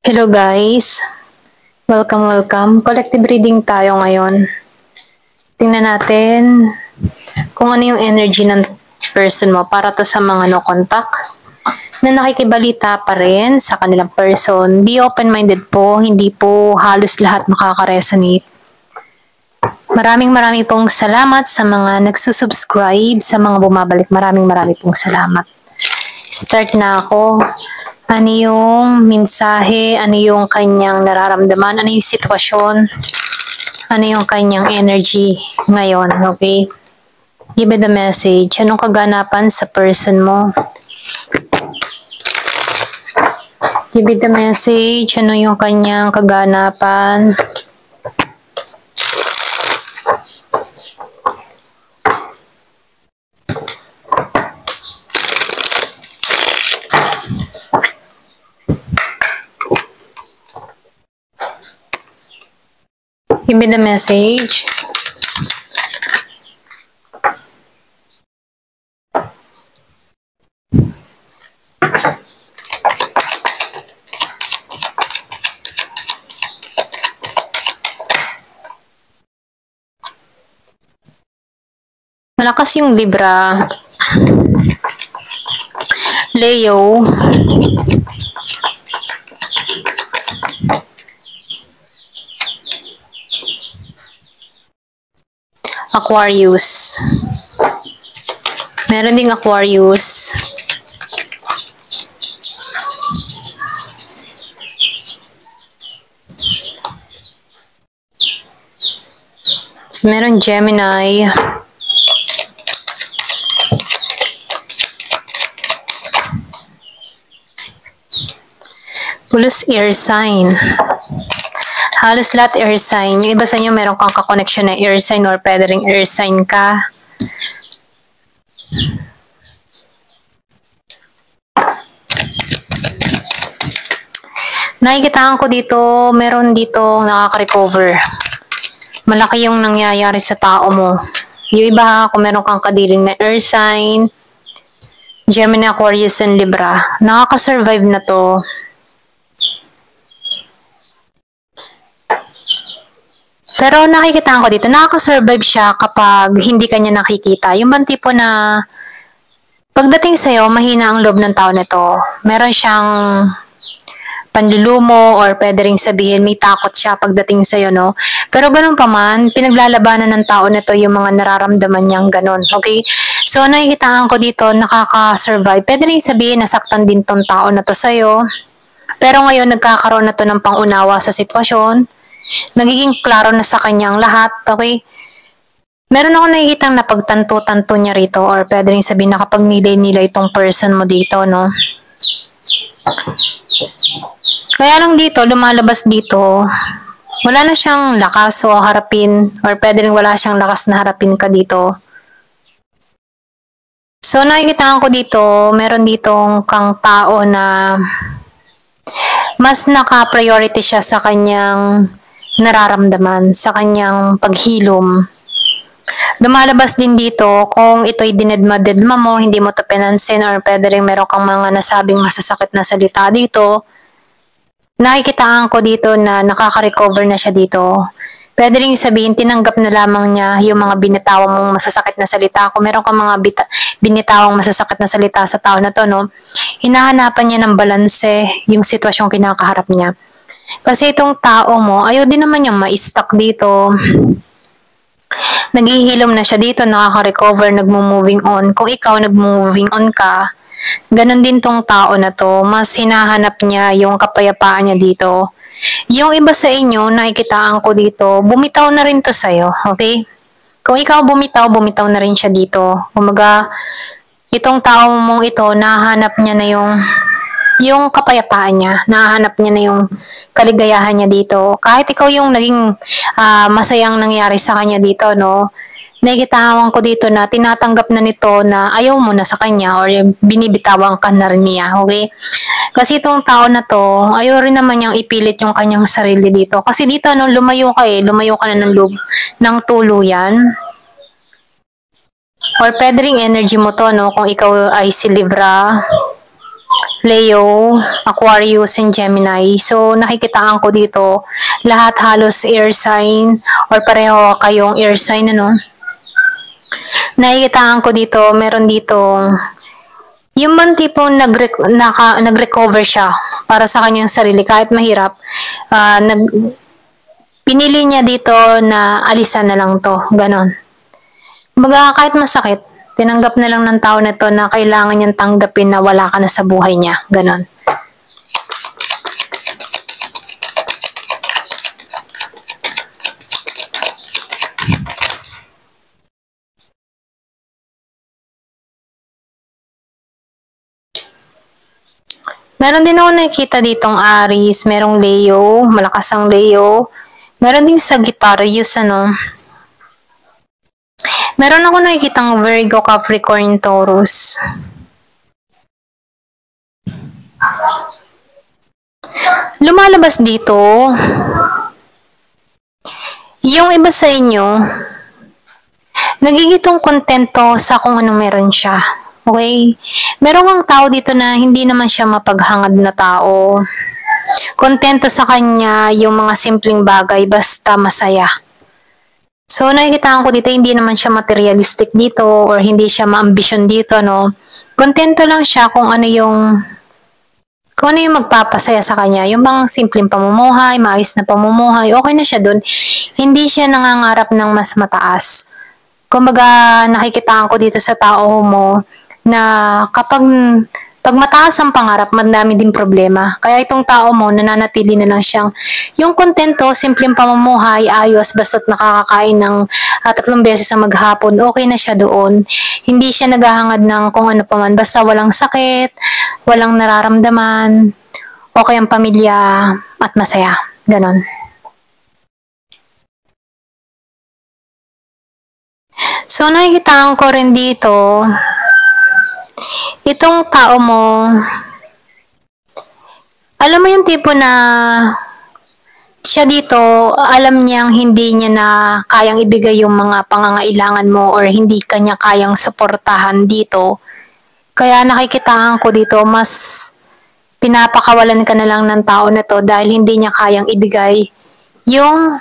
Hello guys, welcome. Collective reading tayo ngayon. Tingnan natin kung ano yung energy ng person mo para to sa mga no contact na nakikibalita pa rin sa kanilang person. Be open-minded po, hindi po halos lahat makaka-resonate. Maraming pong salamat sa mga nagsusubscribe, sa mga bumabalik. Maraming pong salamat. Start na ako. Ano yung mensahe? Ano yung kanyang nararamdaman? Ano yung sitwasyon? Ano yung kanyang energy ngayon? Okay? Give me the message. Anong kaganapan sa person mo? Give me the message. Ano yung kanyang kaganapan? Give me the message. Malakas yung Libra. Leo. Aquarius. Meron ding Aquarius. So, meron Gemini. Plus air sign. Halos lahat air sign. Yung iba sa inyo meron kang kakoneksyon na air sign or pwede ring air sign ka. Nakikitaan ko dito, meron dito nakaka-recover. Malaki yung nangyayari sa tao mo. Yung iba, kung meron kang kadiling na air sign, Gemini, Aquarius, and Libra, nakaka-survive na to. Pero nakikitaan ko dito, nakaka-survive siya kapag hindi kanya nakikita. Yung bang tipo na pagdating sa'yo, mahina ang loob ng tao nito. Meron siyang panlulumo or pwede ring sabihin may takot siya pagdating sa'yo, no? Pero ganun pa man, pinaglalabanan ng tao nito yung mga nararamdaman niyang ganun, okay? So, nakikitaan ko dito, nakaka-survive. Pwede ring sabihin, nasaktan din tong tao na to sa'yo. Pero ngayon, nagkakaroon na to ng pangunawa sa sitwasyon. Nagiging klaro na sa kanyang lahat, okay? Meron ako nakikitang napagtanto-tanto niya rito or pwede rin sabihin nakapagnilay-nilay itong person mo dito, no? Kaya lang dito, lumalabas dito, wala na siyang lakas o harapin or pwede rin wala siyang lakas na harapin ka dito. So, nakikita ko dito, meron ditong kang tao na mas naka-priority siya sa kanyang nararamdaman, sa kanyang paghilom. Lumalabas din dito kung ito'y dinedma-dedma mo, hindi mo to pinansin or pwede rin meron kang mga nasabing masasakit na salita dito. Nakikitaan ko dito na nakaka-recover na siya dito. Pwede rin sabihin, tinanggap na lamang niya yung mga binitawang mong masasakit na salita. Kung meron kang mga binitawang masasakit na salita sa tao na to, no, hinahanapan niya ng balanse yung sitwasyong kinakaharap niya. Kasi itong tao mo, ayaw din naman niyang ma-stuck dito. Naghihilom na siya dito, nakaka-recover, nagmo-moving on. Kung ikaw nag-moving on ka, ganon din tong tao na to. Mas hinahanap niya yung kapayapaan niya dito. Yung iba sa inyo, nakikitaan ko dito, bumitaw na rin to sa'yo, okay? Kung ikaw bumitaw na rin siya dito. Kumaga, itong tao mong ito, nahanap niya na yung kapayapaan niya, nahanap niya na yung kaligayahan niya dito. Kahit ikaw yung naging masayang nangyari sa kanya dito, no, nakikitawan ko dito na tinatanggap na nito na ayaw mo na sa kanya or binibitawan ka na rin niya, okay? Kasi itong tao na to, ayaw rin naman niyang ipilit yung kanyang sarili dito. Kasi dito, no, lumayo ka na ng loob ng tuluyan. Or pwede ring energy mo to, no, kung ikaw ay si Libra. Leo, Aquarius, and Gemini. So, nakikitaan ko dito, lahat halos air sign or pareho kayong air sign, ano? Nakikitaan ko dito, meron dito, yung man tipong nag-recover siya para sa kanyang sarili kahit mahirap. Pinili niya dito na alisan na lang to, ganon. Baga kahit masakit, tinanggap na lang ng tao na to na kailangan niyang tanggapin na wala ka na sa buhay niya, ganon. Meron din ako nakikita ditong Aries, merong Leo, malakas ang Leo. Meron din Sagittarius, ano. Meron ako nakikitang Virgo, Capricorn, Taurus. Lumalabas dito, yung iba sa inyo, nagigitong kontento sa kung ano meron siya. Okay? Meron kang tao dito na hindi naman siya mapaghangad na tao. Kontento sa kanya yung mga simpleng bagay basta masaya. So, nakikita ko dito, hindi naman siya materialistic dito or hindi siya ma-ambition dito, no? Kontento lang siya kung ano yung magpapasaya sa kanya. Yung bang simpleng pamumuhay, maayos na pamumuhay, okay na siya dun. Hindi siya nangangarap ng mas mataas. Kumbaga, nakikitaan ko dito sa tao mo na kapag mataas ang pangarap, madami din problema. Kaya itong tao mo, nananatili na lang siyang yung kontento, simpleng pamumuhay, ayos, basta't nakakakain ng 3 beses sa maghapon, okay na siya doon. Hindi siya naghahangad ng kung ano pa man, basta walang sakit, walang nararamdaman, okay ang pamilya, at masaya. Ganon. So, nakikitaan ko rin dito, itong tao mo, alam mo yung tipo na siya dito, alam niyang hindi niya na kayang ibigay yung mga pangangailangan mo or hindi kanya kayang suportahan dito. Kaya nakikitaan ko dito, mas pinapakawalan ka na lang ng tao na to dahil hindi niya kayang ibigay yung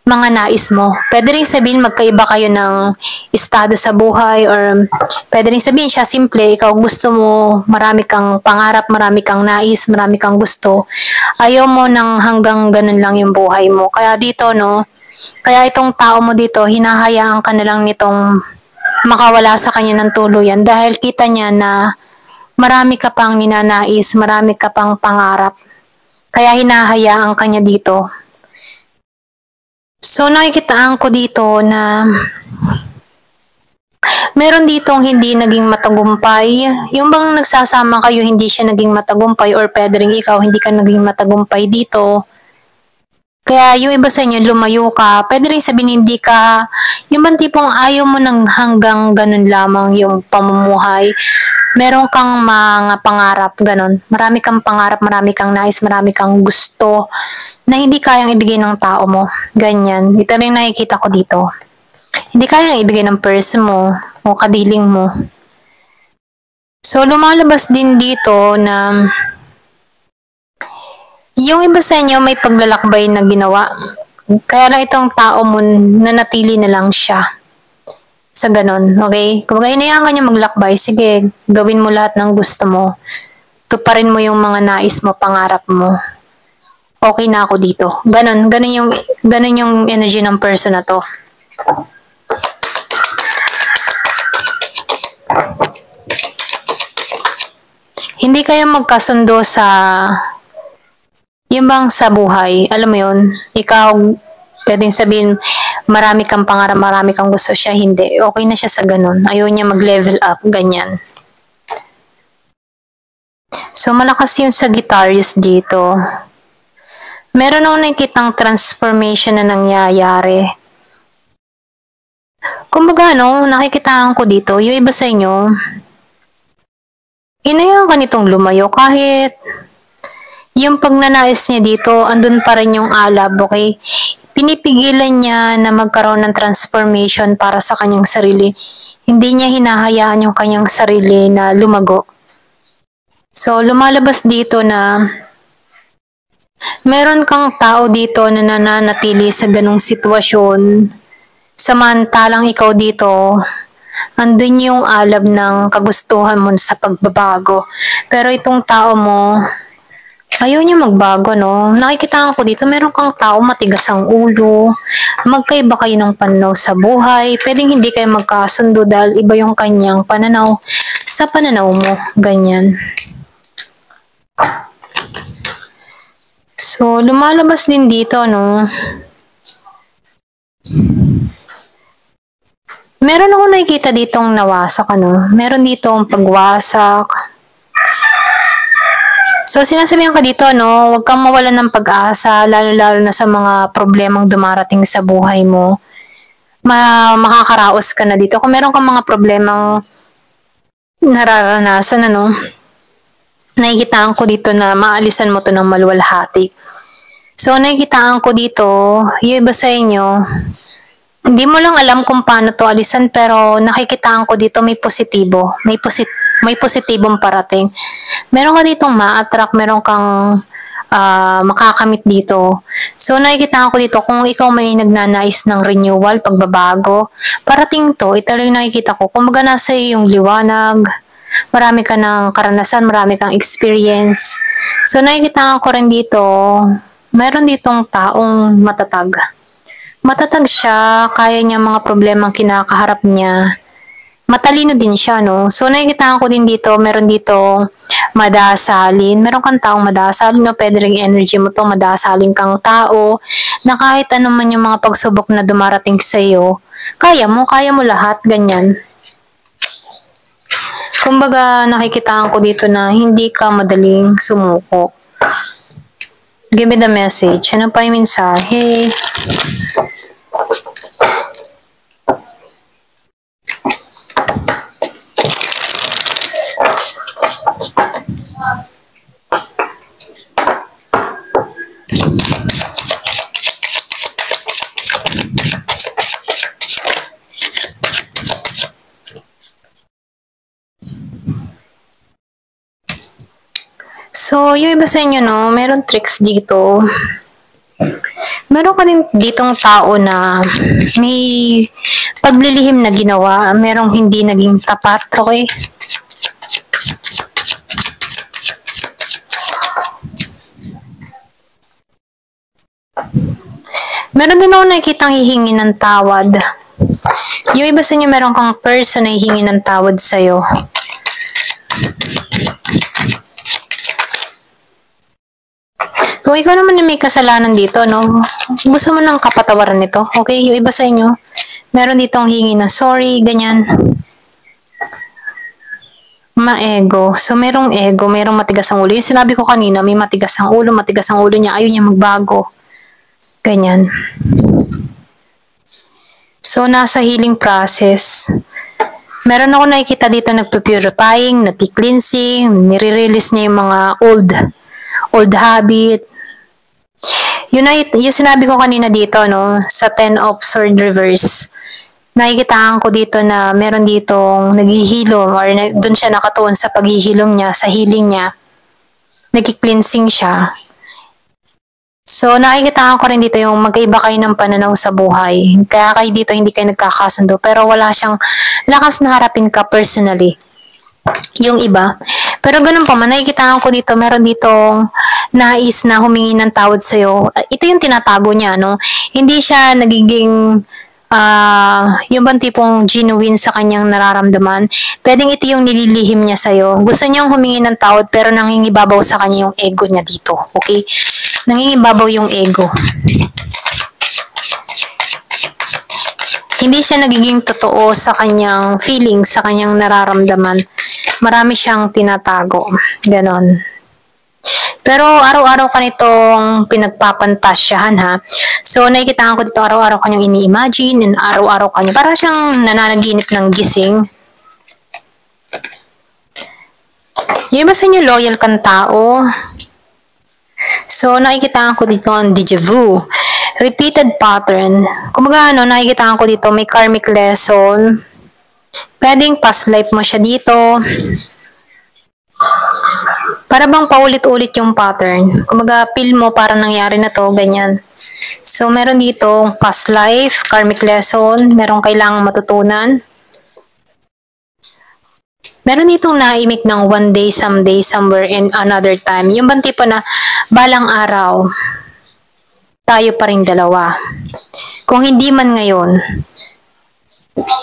mga nais mo. Pwede rin sabihin magkaiba kayo ng estado sa buhay or pwede rin sabihin siya simple, ikaw gusto mo, marami kang pangarap, marami kang nais, marami kang gusto. Ayaw mo nang hanggang ganun lang yung buhay mo. Kaya dito, no, kaya itong tao mo dito, hinahayaan ka na lang nitong makawala sa kanya ng tuluyan dahil kita niya na marami ka pang ninanais, marami ka pang pangarap. Kaya hinahayaan ka niya dito. So, nakikitaan ko dito na meron ditong hindi naging matagumpay. Yung bang nagsasama kayo, hindi siya naging matagumpay or pwede rin ikaw, hindi ka naging matagumpay dito. Kaya yung iba sa inyo, lumayo ka. Pwede rin sabihin hindi ka, yung bang tipong ayaw mo nang hanggang ganun lamang yung pamumuhay. Meron kang mga pangarap, ganun. Marami kang pangarap, marami kang nais, marami kang gusto na hindi kayang ibigay ng tao mo. Ganyan. Ito rin nakikita ko dito. Hindi kayang ibigay ng person mo o kadiling mo. So, lumalabas din dito na yung iba sa inyo may paglalakbay na ginawa. Kaya lang itong tao mo nanatili na lang siya sa ganon. Okay? Kung hinayaan ka niya maglakbay, sige, gawin mo lahat ng gusto mo. Tuparin mo yung mga nais mo, pangarap mo. Okay na ako dito. Ganon yung energy ng person na to. Hindi kayo magkasundo sa yung bang sa buhay. Alam mo yun, ikaw pwedeng sabihin marami kang pangarap, marami kang gusto, siya hindi. Okay na siya sa ganon. Ayaw niya mag-level up, ganyan. So, malakas yung Sagittarius dito. Meron akong nakikitang transformation na nangyayari. Kumbaga, no, nakikitaan ko dito, yung iba sa inyo, inayaan ka nitong lumayo kahit yung pagnanais niya dito, andun pa rin yung alab, okay? Pinipigilan niya na magkaroon ng transformation para sa kanyang sarili. Hindi niya hinahayaan yung kanyang sarili na lumago. So, lumalabas dito na meron kang tao dito na nananatili sa ganung sitwasyon. Samantalang ikaw dito, andun yung alab ng kagustuhan mo sa pagbabago. Pero itong tao mo, ayaw niya magbago, no? Nakikita ko dito, meron kang tao matigas ang ulo, magkaiba kayo ng pananaw sa buhay, pwedeng hindi kayo magkasundo dahil iba yung kanyang pananaw sa pananaw mo, ganyan. So, lumalabas din dito, no? Meron ako nakikita ditong nawasak, ano? Meron ditong pagwasak. So, sinasabihan ka dito, no? Huwag kang mawalan ng pag-asa, lalo-lalo na sa mga problemang dumarating sa buhay mo. Makakaraos ka na dito. Kung meron kang mga problemang nararanasan, ano? Nakikitaan ko dito na maalisan mo to ng maluwalhati. So, nakikitaan ko dito, yung iba sa inyo, hindi mo lang alam kung paano to alisan, pero nakikitaan ko dito may positibo. May positibong parating. Meron ka ditong ma-attract, meron kang makakamit dito. So, nakikitaan ko dito kung ikaw may nagnanais ng renewal, pagbabago, parating to, ito lang nakikita ko. Kung maga nasa yung liwanag, marami ka ng karanasan, marami kang experience. So, nakikitaan ko rin dito, meron ditong taong matatag. Matatag siya, kaya niya mga problemang kinakaharap niya. Matalino din siya, no? So, nakikita ko din dito, meron dito madasalin. Meron kang taong madasalin, no? Pwede rin energy mo to, madasalin kang tao, na kahit ano man yung mga pagsubok na dumarating sa iyo, kaya mo lahat, ganyan. Kumbaga, nakikita ko dito na hindi ka madaling sumuko. Give me the message. Ano pa yung mensahe? So, yung iba sa inyo, no, meron tricks dito. Meron ka din ditong tao na may paglilihim na ginawa, merong hindi naging tapat, okay? Meron din ako nakikitang hihingi ng tawad. Yung iba sa inyo, meron kang person na hihingi ng tawad sa'yo. Kung ikaw naman yung may kasalanan dito, no? Gusto mo ng kapatawaran nito, okay? Yung iba sa inyo, meron ditong hingi na sorry, ganyan. Ma-ego. So, merong ego, merong matigas ang ulo. Yung sinabi ko kanina, may matigas ang ulo niya, ayaw niya magbago. Ganyan. So, nasa healing process. Meron ako nakikita dito nagpupurifying, nagki-cleansing, nire-release niya yung mga old habit. Yung sinabi ko kanina dito, no, sa 10 of Sword Reverse, nakikitaan ko dito na meron ditong naghihilom or dun siya nakatuon sa paghihilom niya, sa healing niya. Nagki-cleansing siya. So, nakikitaan ko rin dito yung magkaiba kayo ng pananaw sa buhay. Kaya kayo dito hindi kayo nagkakasundo, pero wala siyang lakas na harapin ka personally. Yung iba. Pero ganun pa man, nakikitaan ko dito, meron ditong nais na humingi ng tawad sa'yo. Ito yung tinatago niya, no? Hindi siya nagiging, yung bang tipong genuine sa kanyang nararamdaman. Pwedeng ito yung nililihim niya sa'yo. Gusto niyang humingi ng tawad, pero nangingibabaw sa kanya yung ego niya dito. Okay? Nangingibabaw yung ego. Hindi siya nagiging totoo sa kanyang feelings, sa kanyang nararamdaman. Marami siyang tinatago. Ganon. Pero araw-araw ka nitong pinagpapantasyahan, ha. So, nakikitaan ko dito araw-araw kanyang ini-imagine, and araw-araw kanya. Parang siyang nananaginip ng gising. Yung iba sa inyo, loyal kang tao. So, nakikitaan ko dito ang déjà vu. Repeated pattern. Kumbaga, nakikitaan ko dito, may karmic lesson. Pwedeng past life mo siya dito. Para bang paulit-ulit yung pattern. Kumaga, feel mo parang nangyari na to, ganyan. So, meron dito past life, karmic lesson, merong kailangang matutunan. Meron ditong naimik ng one day, someday, somewhere, and another time. Yung bang tipo na balang araw, tayo pa rin dalawa. Kung hindi man ngayon,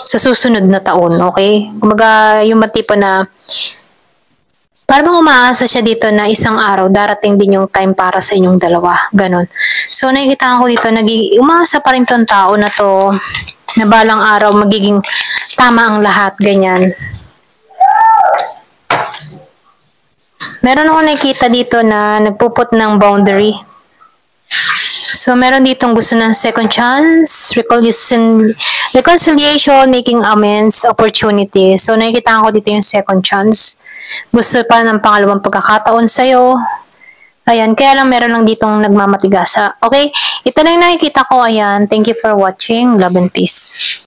sa susunod na taon, okay? Kumaga, yung bang tipo na parang umaasa siya dito na isang araw, darating din yung time para sa inyong dalawa. Ganon. So, nakikita ko dito, umaasa pa rin tong tao na to, na balang araw magiging tama ang lahat, ganyan. Meron ako nakikita dito na nagpuput ng boundary. So, meron ditong gusto ng second chance, reconciliation, making amends, opportunity. So, nakikita ko dito yung second chance. Gusto pa ng pangalawang pagkakataon sa'yo. Ayan, kaya lang meron lang ditong nagmamatigasa. Okay? Ito na yung nakikita ko. Ayan. Thank you for watching. Love and peace.